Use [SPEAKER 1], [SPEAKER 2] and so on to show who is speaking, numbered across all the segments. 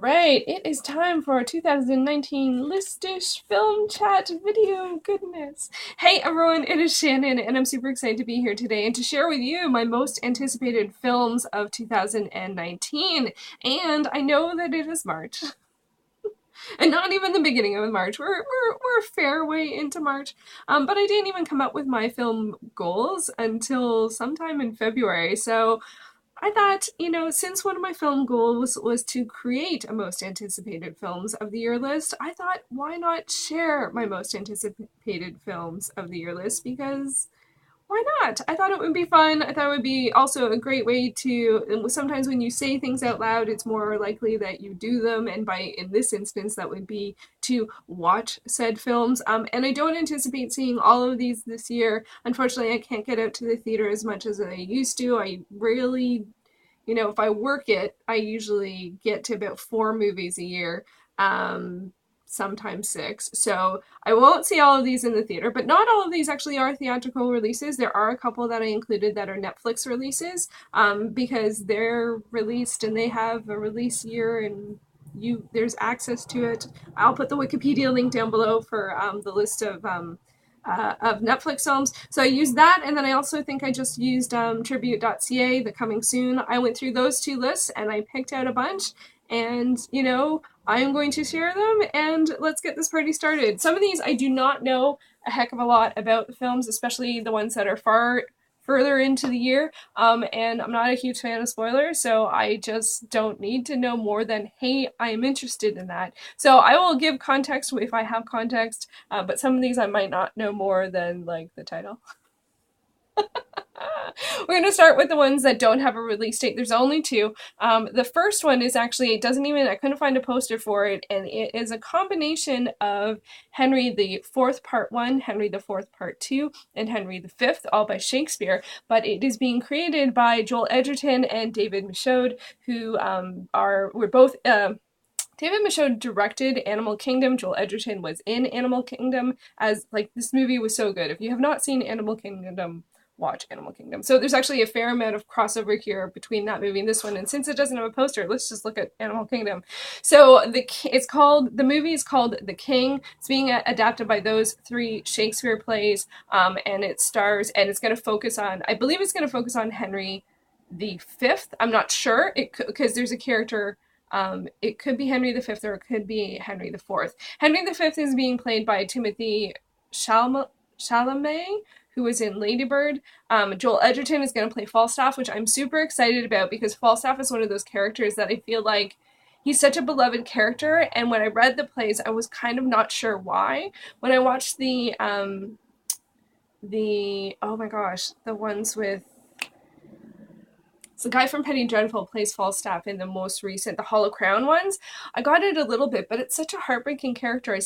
[SPEAKER 1] Right, it is time for our 2019 Listish Film Chat video. Goodness. Hey everyone, it is Shannon, and I'm super excited to be here today and to share with you my most anticipated films of 2019. And I know that it is March, and not even the beginning of March. We're a fair way into March, but I didn't even come up with my film goals until sometime in February. So I thought, since one of my film goals was to create a most anticipated films of the year list, I thought, why not share my most anticipated films of the year list? Because why not? I thought it would be fun. I thought it would be also a great way to, sometimes when you say things out loud, it's more likely that you do them. And in this instance, that would be to watch said films. And I don't anticipate seeing all of these this year. Unfortunately, I can't get out to the theater as much as I used to. I really, if I work it, I usually get to about 4 movies a year. Sometimes 6. So I won't see all of these in the theater, but not all of these actually are theatrical releases. There are a couple that I included that are Netflix releases, because they're released and they have a release year and there's access to it. I'll put the Wikipedia link down below for the list of Netflix films. So I used that, and then I also think I just used tribute.ca, the coming soon. I went through those 2 lists and I picked out a bunch, and I am going to share them, and let's get this party started. Some of these I do not know a heck of a lot about the films, especially the ones that are further into the year, and I'm not a huge fan of spoilers, so I just don't need to know more than, hey, I am interested in that. So I will give context if I have context, but some of these I might not know more than, like, the title. We're going to start with the ones that don't have a release date. There's only 2. The first one is actually, I couldn't find a poster for it, and it is a combination of Henry the Fourth Part 1, Henry the Fourth Part 2, and Henry the Fifth, all by Shakespeare, but it is being created by Joel Edgerton and David Michôd, who were both... David Michôd directed Animal Kingdom. Joel Edgerton was in Animal Kingdom. This movie was so good. If you have not seen Animal Kingdom, watch Animal Kingdom. So there's actually a fair amount of crossover here between that movie and this one. And since it doesn't have a poster, let's just look at Animal Kingdom. So the movie is called The King. It's being adapted by those 3 Shakespeare plays, and it's going to focus on, I believe it's going to focus on Henry the Fifth. I'm not sure, because there's a character. It could be Henry V or it could be Henry IV. Henry V is being played by Timothy Chalamet, who was in Lady Bird. Joel Edgerton is going to play Falstaff, which I'm super excited about, because Falstaff is one of those characters that I feel like he's such a beloved character, and when I read the plays, I was kind of not sure why. When I watched the oh my gosh, the ones with... So the guy from Penny Dreadful plays Falstaff in the most recent, the Hollow Crown ones. I got it a little bit, but it's such a heartbreaking character.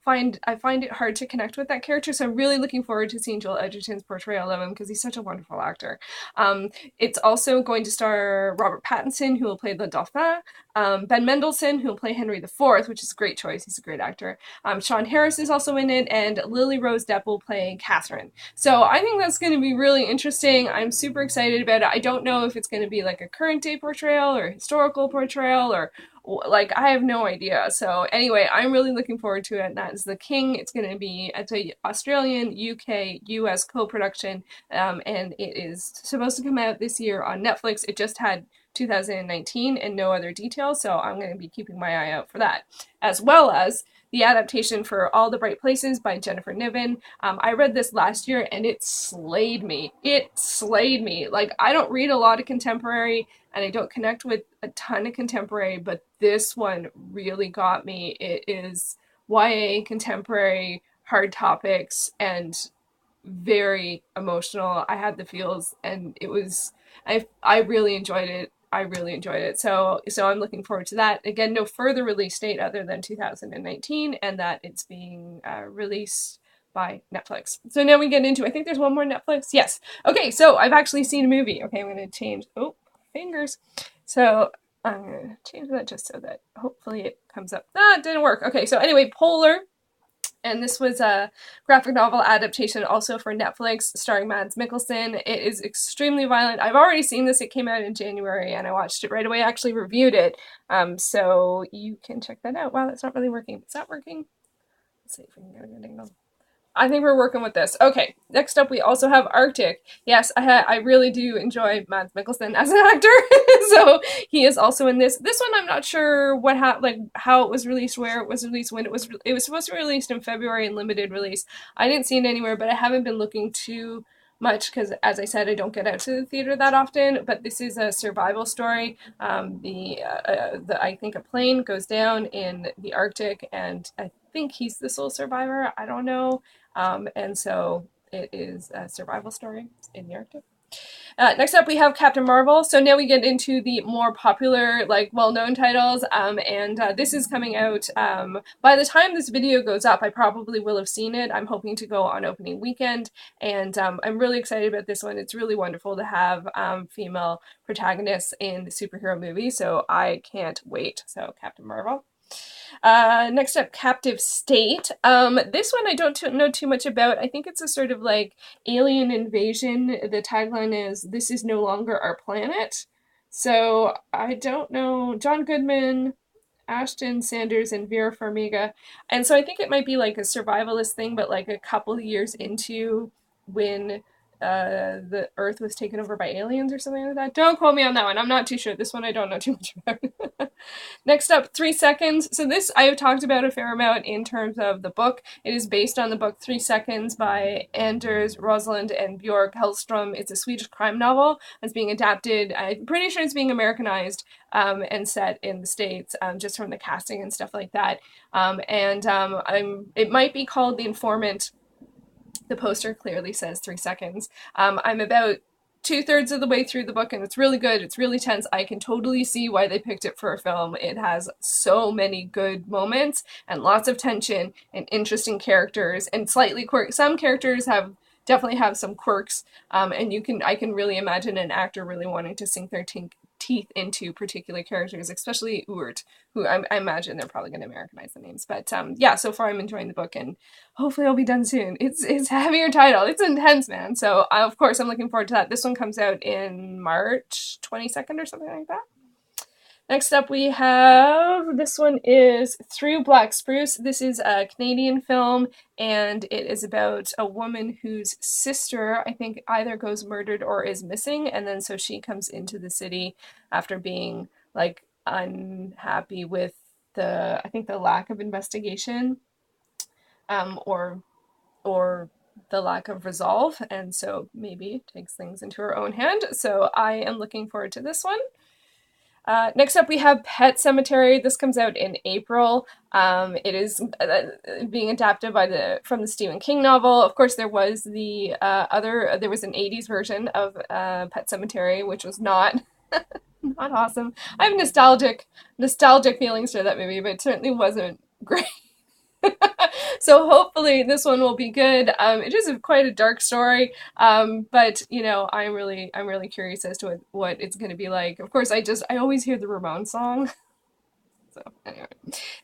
[SPEAKER 1] I find it hard to connect with that character, so I'm really looking forward to seeing Joel Edgerton's portrayal of him, because he's such a wonderful actor. It's also going to star Robert Pattinson, who will play the Dauphin, Ben Mendelsohn, who will play Henry IV, which is a great choice. He's a great actor. Sean Harris is also in it, and Lily Rose Depp will play Catherine. So I think that's going to be really interesting. I'm super excited about it. I don't know if it's going to be like a current day portrayal or a historical portrayal, or I have no idea. So anyway, I'm really looking forward to it, and that is The King. It's going to be an Australian, UK, US co-production, and it is supposed to come out this year on Netflix. It just had 2019 and no other details, so I'm going to be keeping my eye out for that, as well as the adaptation for All the Bright Places by Jennifer Niven. I read this last year and it slayed me. It slayed me. Like, I don't read a lot of contemporary and I don't connect with a ton of contemporary, but this one really got me. It is YA, contemporary, hard topics, and very emotional. I had the feels, and it was... I really enjoyed it. I really enjoyed it. So I'm looking forward to that. Again, no further release date other than 2019, and that it's being released by Netflix. So now we get into, I think there's one more Netflix. Yes. Okay, so I've actually seen a movie. Okay, I'm going to change, fingers. So I'm going to change that just so that hopefully it comes up. It didn't work. Okay, so anyway, Polar And this was a graphic novel adaptation also for Netflix, starring Mads Mikkelsen. It is extremely violent. I've already seen this. It came out in January, and I watched it right away. I actually reviewed it. So you can check that out. Wow, that's not really working. Is that working? Let's see if we can get a good angle. I think we're working with this. Okay, next up we also have Arctic. Yes, I really do enjoy Mads Mikkelsen as an actor, so he is also in this. This one I'm not sure what how it was released, where it was released, when it was. It was supposed to be released in February in limited release. I didn't see it anywhere, but I haven't been looking too much because, as I said, I don't get out to the theater that often. But this is a survival story. I think a plane goes down in the Arctic, and I think he's the sole survivor. I don't know. And so it is a survival story in the Arctic. Next up, we have Captain Marvel. So now we get into the more popular, well-known titles. This is coming out. By the time this video goes up, I probably will have seen it. I'm hoping to go on opening weekend, and I'm really excited about this one. It's really wonderful to have female protagonists in the superhero movie, so I can't wait. So Captain Marvel. Next up, Captive State. This one I don't know too much about. I think it's a sort of alien invasion. The tagline is, "This is no longer our planet." So I don't know. John Goodman, Ashton Sanders, and Vera Farmiga. And so I think it might be like a survivalist thing, but like a couple of years into when the Earth was taken over by aliens or something like that. Don't quote me on that one. I'm not too sure. This one I don't know too much about. Next up, 3 Seconds. So this I have talked about a fair amount in terms of the book. It is based on the book 3 Seconds by Anders Rosalind and Björk Hellström. It's a Swedish crime novel that's being adapted. I'm pretty sure it's being Americanized and set in the States, just from the casting and stuff like that. It might be called The Informant. The poster clearly says 3 seconds. I'm about 2/3 of the way through the book, and it's really good. It's really tense. I can totally see why they picked it for a film. It has so many good moments and lots of tension and interesting characters and slightly quirky. Some characters definitely have some quirks, and I can really imagine an actor really wanting to sink their teeth into particular characters, especially Urt, who I imagine they're probably going to Americanize the names. But yeah, so far I'm enjoying the book, and hopefully I'll be done soon. It's a heavier title. It's intense, man. So of course I'm looking forward to that. This one comes out in March 22nd or something like that. Next up we have, this one is Through Black Spruce. This is a Canadian film, and it is about a woman whose sister, I think, either goes murdered or is missing, and then so she comes into the city after being unhappy with the lack of investigation, or the lack of resolve, and so maybe takes things into her own hand. So I am looking forward to this one. Next up we have Pet Semetary. This comes out in April. It is being adapted from the Stephen King novel. Of course, there was an 80s version of Pet Semetary, which was not not awesome. I have nostalgic feelings for that movie, but it certainly wasn't great. So hopefully this one will be good. It is quite a dark story, but I'm really curious as to what it's going to be like. Of course, I always hear the Ramones song. So anyway,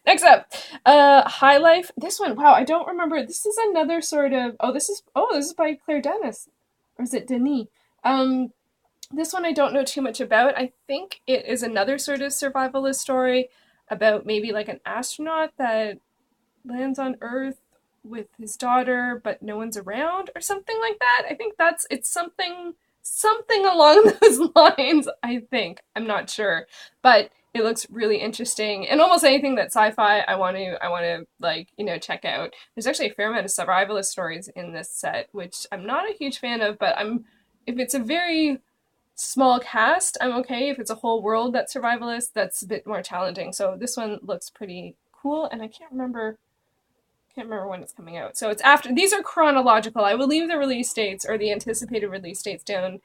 [SPEAKER 1] next up, High Life. This one, wow, I don't remember. This is another sort of. This is by Claire Denis, or is it Denis? This one I don't know too much about. I think it is another sort of survivalist story about maybe like an astronaut that lands on Earth with his daughter, but no one's around, or something like that. I think it's something along those lines. I think, I'm not sure, but it looks really interesting. And almost anything that's sci-fi, I want to check out. There's actually a fair amount of survivalist stories in this set, which I'm not a huge fan of, but if it's a very small cast, I'm okay. If it's a whole world that's survivalist, that's a bit more challenging. So this one looks pretty cool, and I can't remember when it's coming out. So it's after. These are chronological. I will leave the release dates or the anticipated release dates down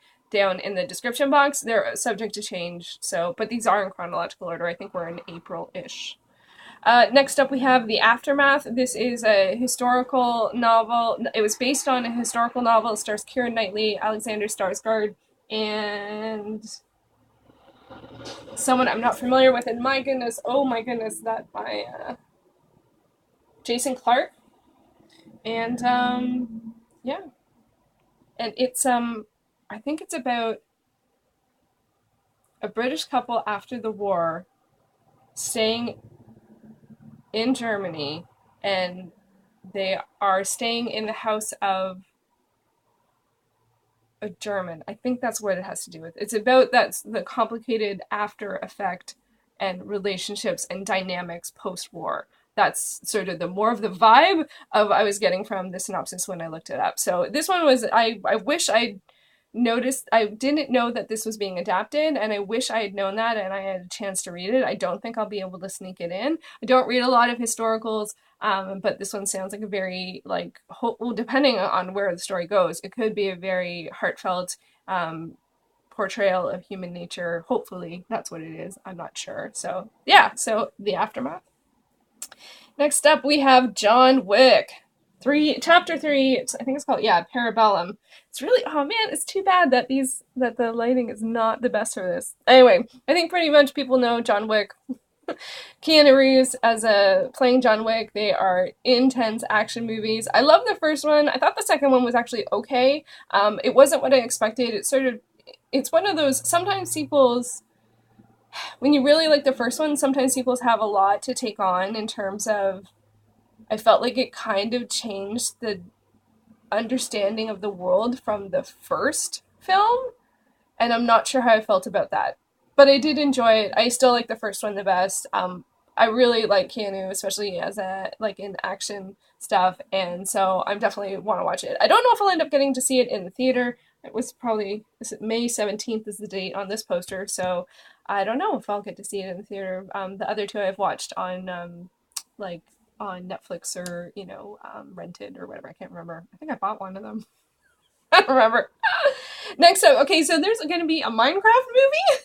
[SPEAKER 1] in the description box. They're subject to change. So, but these are in chronological order. I think we're in April-ish. Next up we have The Aftermath. This is a historical novel. It was based on a historical novel. It stars Keira Knightley, Alexander Skarsgård, and someone I'm not familiar with. And my goodness, oh my goodness, Jason Clarke. And yeah, and it's I think it's about a British couple after the war staying in Germany, and they are staying in the house of a German. I think that's what it has to do with. It's about that's the complicated after effect and relationships and dynamics post-war. That's sort of the more of the vibe of I was getting from the synopsis when I looked it up. So this one was I wish I noticed I didn't know that this was being adapted, and I wish I had known that and I had a chance to read it. I don't think I'll be able to sneak it in. I don't read a lot of historicals, but this one sounds like a very like well, depending on where the story goes, it could be a very heartfelt portrayal of human nature. Hopefully, that's what it is. I'm not sure. So yeah, so the aftermath. Next up, we have John Wick. Chapter three. I think it's called Parabellum. It's really oh man, it's too bad that the lighting is not the best for this. Anyway, I think pretty much people know John Wick. Keanu Reeves as a playing John Wick. They are intense action movies. I love the first one. I thought the second one was actually okay. It wasn't what I expected. It's one of those sometimes sequels when you really like the first one. Sometimes sequels have a lot to take on in terms of. I felt like it kind of changed the understanding of the world from the first film, and I'm not sure how I felt about that. But I did enjoy it. I still like the first one the best. I really like Keanu, especially as a like in action stuff, and so I'm definitely want to watch it. I don't know if I'll end up getting to see it in the theater. It was probably May 17th is the date on this poster, so I don't know if I'll get to see it in the theater. The other two I've watched on like on Netflix or rented or whatever. I can't remember. I think I bought one of them. I don't remember. Next up, okay, so there's going to be a Minecraft movie.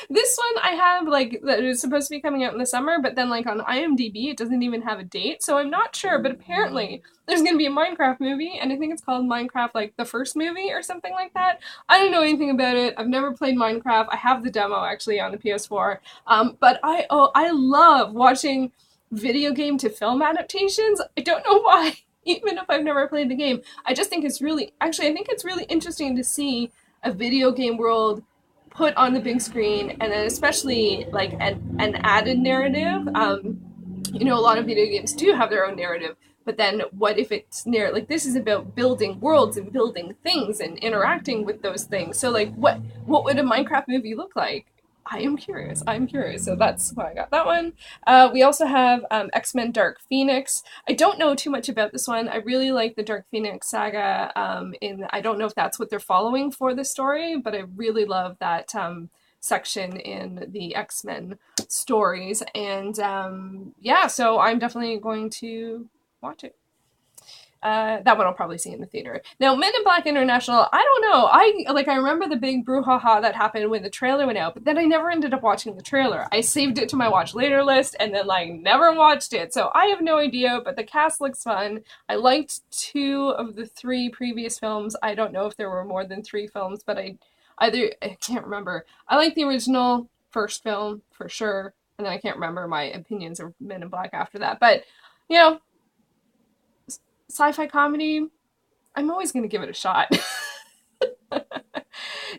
[SPEAKER 1] This one I have like that is supposed to be coming out in the summer, but then like on IMDb it doesn't even have a date, so I'm not sure. But apparently there's going to be a Minecraft movie, and I think it's called Minecraft like the first movie or something like that. I don't know anything about it. I've never played Minecraft. I have the demo actually on the PS4, but I love watching video game to film adaptations. I don't know why. Even if I've never played the game, I just think it's really actually I think it's really interesting to see a video game world put on the big screen, and then especially like an added narrative. A lot of video games do have their own narrative, but then what if it's like this is about building worlds and building things and interacting with those things. So like what would a Minecraft movie look like? I am curious. I'm curious. So that's why I got that one. We also have X-Men Dark Phoenix. I don't know too much about this one. I really like the Dark Phoenix saga. I don't know if that's what they're following for the story, but I really love that section in the X-Men stories. And yeah, so I'm definitely going to watch it. That one I'll probably see in the theater. Now, Men in Black International, I don't know. I remember the big brouhaha that happened when the trailer went out, but then I never ended up watching the trailer. I saved it to my watch later list and then like never watched it. So I have no idea, but the cast looks fun. I liked two of the three previous films. I don't know if there were more than three films, but I can't remember. I like the original first film for sure, and then I can't remember my opinions of Men in Black after that. But you know, sci-fi comedy, I'm always going to give it a shot.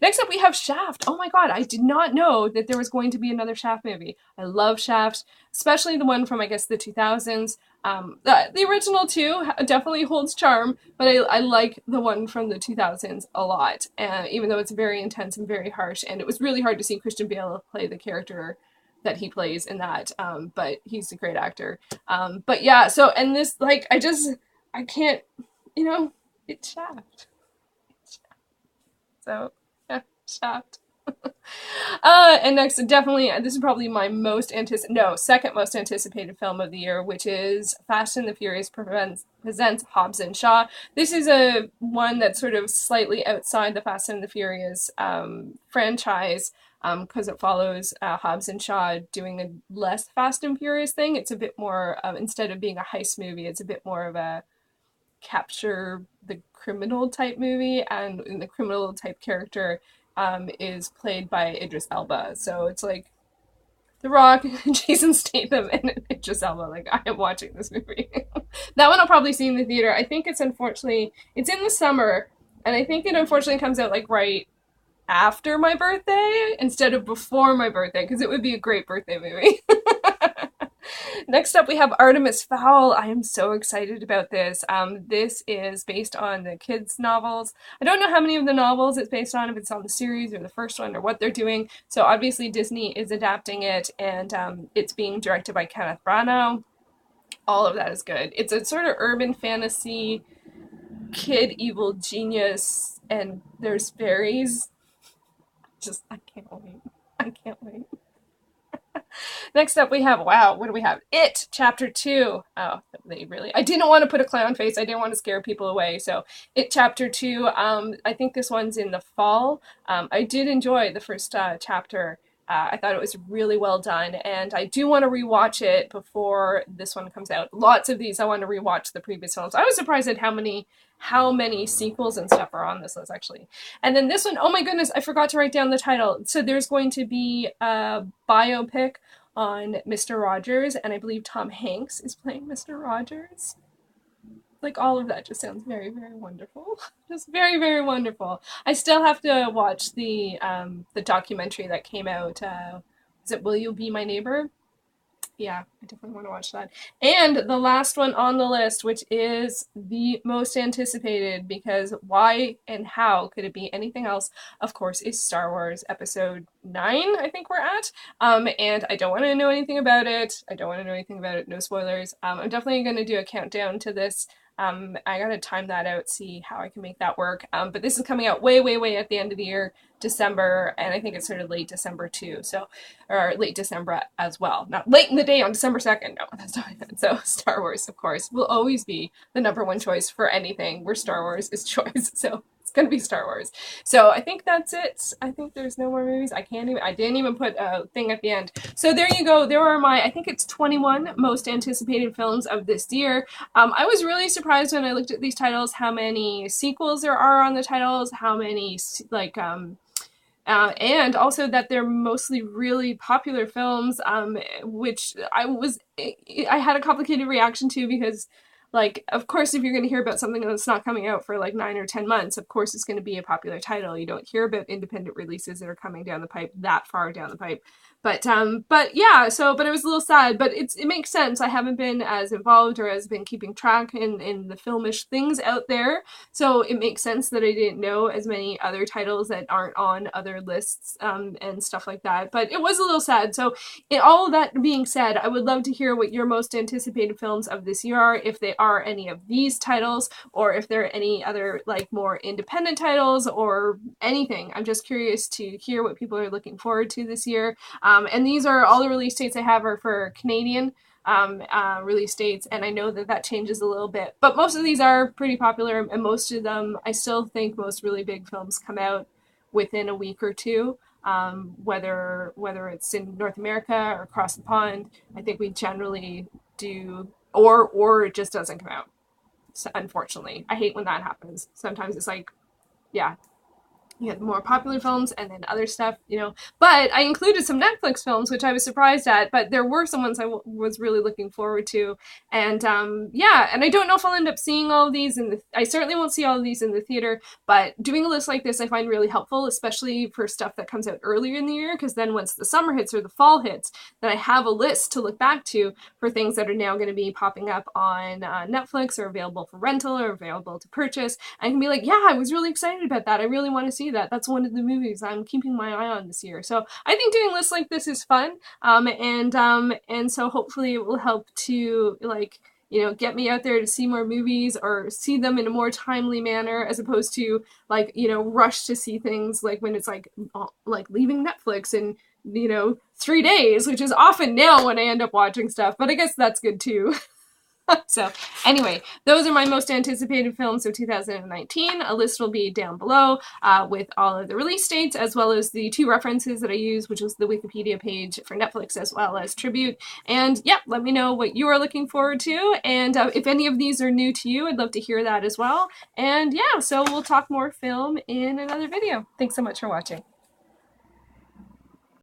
[SPEAKER 1] Next up, we have Shaft. Oh my god, I did not know that there was going to be another Shaft movie. I love Shaft, especially the one from, I guess, the 2000s. The original, too, definitely holds charm, but I like the one from the 2000s a lot, even though it's very intense and very harsh, and it was really hard to see Christian Bale play the character that he plays in that, but he's a great actor. But yeah, so, and this, like, I can't, it's Shaft. So, yeah, Shaft. And next, definitely, this is probably my second most anticipated film of the year, which is Fast and the Furious presents Hobbs and Shaw. This is a one that's sort of slightly outside the Fast and the Furious franchise, because it follows Hobbs and Shaw doing a less Fast and Furious thing. It's a bit more, instead of being a heist movie, it's a bit more of a capture the criminal type movie, and the criminal type character is played by Idris Elba. So it's like The Rock, Jason Statham, and Idris Elba. Like, I am watching this movie. That one I'll probably see in the theater. I think it's unfortunately, it's in the summer, and I think it unfortunately comes out like right after my birthday instead of before my birthday, because it would be a great birthday movie. Next up, we have Artemis Fowl. I am so excited about this. This is based on the kids' novels. I don't know how many of the novels it's based on, if it's on the series or the first one or what they're doing. So obviously Disney is adapting it, and it's being directed by Kenneth Branagh. All of that is good. It's a sort of urban fantasy, kid evil genius, and there's fairies. Just, I can't wait. I can't wait. Next up we have, wow, what do we have? It, Chapter 2. Oh, they really, I didn't want to put a clown face. I didn't want to scare people away. So, It, Chapter 2, I think this one's in the fall. I did enjoy the first chapter. I thought it was really well done, and I do want to rewatch it before this one comes out. Lots of these, I want to rewatch the previous films. I was surprised at how many sequels and stuff are on this list, actually. And then this one, oh my goodness, I forgot to write down the title. So there's going to be a biopic on Mr. Rogers, and I believe Tom Hanks is playing Mr. Rogers. Like, all of that just sounds very, very wonderful. Just very, very wonderful. I still have to watch the documentary that came out. Is it Will You Be My Neighbor? Yeah, I definitely want to watch that. And the last one on the list, which is the most anticipated, because why and how could it be anything else, of course, is Star Wars Episode 9, I think we're at. And I don't want to know anything about it. No spoilers. I'm definitely going to do a countdown to this. I gotta time that out, see how I can make that work. But this is coming out way, way, way at the end of the year, December, and I think it's sort of late December too, so, or late December as well. Not late in the day on December 2nd, no, that's not it. So Star Wars, of course, will always be the #1 choice for anything where Star Wars is choice, so it's gonna be Star Wars. So I think that's it. I think there's no more movies. I didn't even put a thing at the end. So there you go. There are my, I think it's 21 most anticipated films of this year. I was really surprised when I looked at these titles how many sequels there are on the titles, how many, like, and also that they're mostly really popular films, which I had a complicated reaction to, because, like, of course, if you're going to hear about something that's not coming out for like 9 or 10 months, of course it's going to be a popular title. You don't hear about independent releases that are coming down the pipe that far down the pipe. But yeah, so, but it was a little sad, but it makes sense. I haven't been as involved or as been keeping track in the filmish things out there, so it makes sense that I didn't know as many other titles that aren't on other lists, and stuff like that, but it was a little sad. So all of that being said, I would love to hear what your most anticipated films of this year are, if they are any of these titles, or if there are any other, like, more independent titles or anything. I'm just curious to hear what people are looking forward to this year. And these are all the release dates I have are for Canadian release dates, and I know that that changes a little bit, but most of these are pretty popular, and most of them, I still think most really big films come out within a week or two, whether it's in North America or across the pond. I think we generally do, or it just doesn't come out. So, unfortunately, I hate when that happens. Sometimes it's like, yeah, you get more popular films and then other stuff, you know. But I included some Netflix films, which I was surprised at, but there were some ones I was really looking forward to. And yeah, and I don't know if I'll end up seeing all of these I certainly won't see all of these in the theater, but doing a list like this I find really helpful, especially for stuff that comes out earlier in the year, because then once the summer hits or the fall hits, then I have a list to look back to for things that are now going to be popping up on Netflix, or available for rental, or available to purchase. I can be like, yeah, I was really excited about that. I really want to see that's one of the movies I'm keeping my eye on this year. So I think doing lists like this is fun, and so hopefully it will help to, like, you know, get me out there to see more movies, or see them in a more timely manner, as opposed to, like, you know, rush to see things like when it's like leaving Netflix in, you know, 3 days, which is often now when I end up watching stuff, but I guess that's good too. So anyway, those are my most anticipated films of 2019. A list will be down below with all of the release dates, as well as the 2 references that I use, which was the Wikipedia page for Netflix as well as Tribute. And yeah, let me know what you are looking forward to, and if any of these are new to you, I'd love to hear that as well. And yeah, so we'll talk more film in another video. Thanks so much for watching.